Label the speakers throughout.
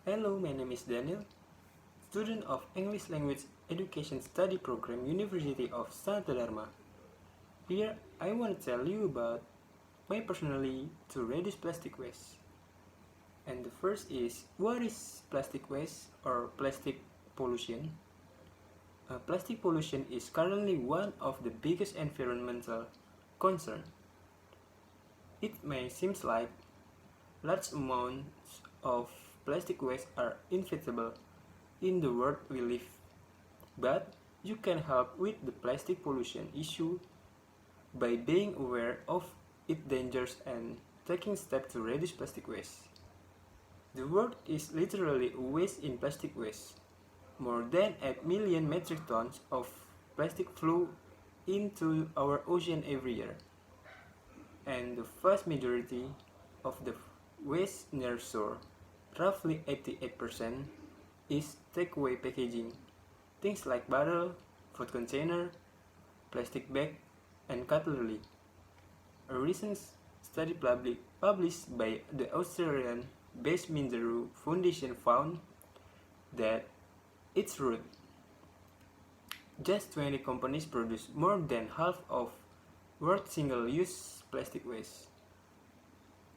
Speaker 1: Hello, my name is Daniel, student of English Language Education Study Program, University of Santo Dharma. Here, I want to tell you about my personally to reduce plastic waste. And the first is, what is plastic waste or plastic pollution? Plastic pollution is currently one of the biggest environmental concerns. It may seem like large amounts of plastic waste are inevitable in the world we live, but you can help with the plastic pollution issue by being aware of its dangers and taking steps to reduce plastic waste. The world is literally a waste in plastic waste. More than 8 million metric tons of plastic flow into our ocean every year, and the vast majority of the waste near shore, roughly 88%, is takeaway packaging, things like bottle, food container, plastic bag, and cutlery. A recent study published by the Australian-based Minderoo Foundation found that its root, just 20 companies produce more than half of world single-use plastic waste.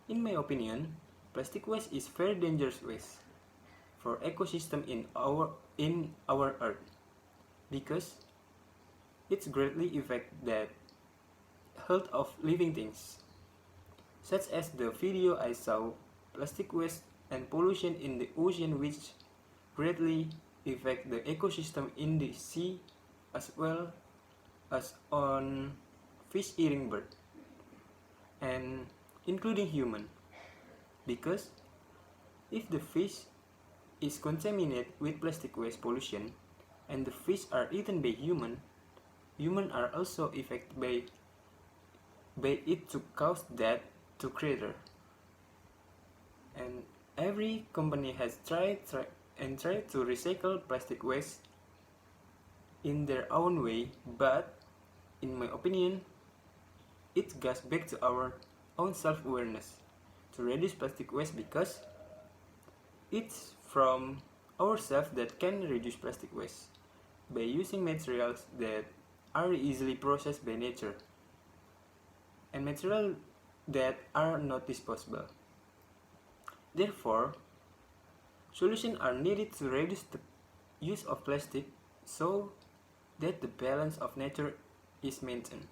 Speaker 1: In my opinion, plastic waste is very dangerous waste for ecosystem in our earth because it greatly affects the health of living things, such as the video I saw, plastic waste and pollution in the ocean, which greatly affect the ecosystem in the sea as well as on fish-eating bird and including human, because if the fish is contaminated with plastic waste pollution and the fish are eaten by humans are also affected by it to cause death to creature. And every company has tried to recycle plastic waste in their own way, but in my opinion, it goes back to our own self-awareness to reduce plastic waste, because it's from ourselves that can reduce plastic waste by using materials that are easily processed by nature and materials that are not disposable. Therefore, solutions are needed to reduce the use of plastic so that the balance of nature is maintained.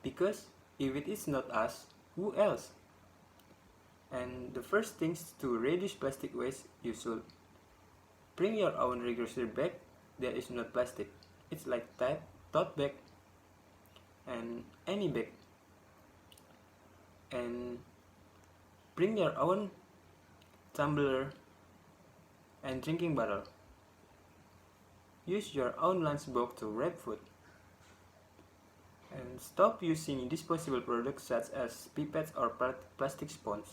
Speaker 1: Because if it is not us, who else? And the first things to reduce plastic waste, you should bring your own reusable bag that is not plastic. It's like tote bag and any bag. And bring your own tumbler and drinking bottle. Use your own lunchbox to wrap food. And stop using disposable products such as pipettes or plastic spoons.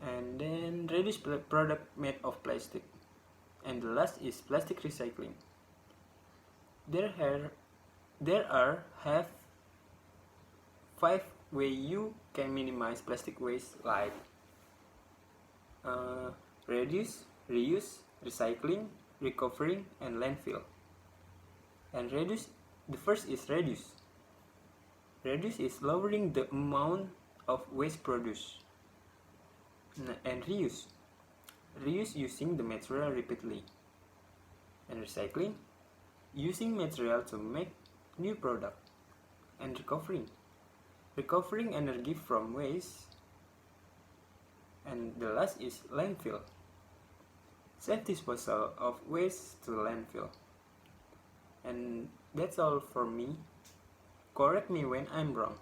Speaker 1: And then reduce product made of plastic. And the last is plastic recycling. There are 5 ways you can minimize plastic waste, like reduce, reuse, recycling, recovering, and landfill. And the first is reduce. Reduce is lowering the amount of waste produced. And reuse using the material repeatedly. And recycling, using material to make new product. And recovering energy from waste. And the last is landfill, safe disposal of waste to landfill. And that's all for me. Correct me when I'm wrong.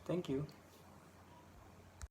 Speaker 1: Thank you.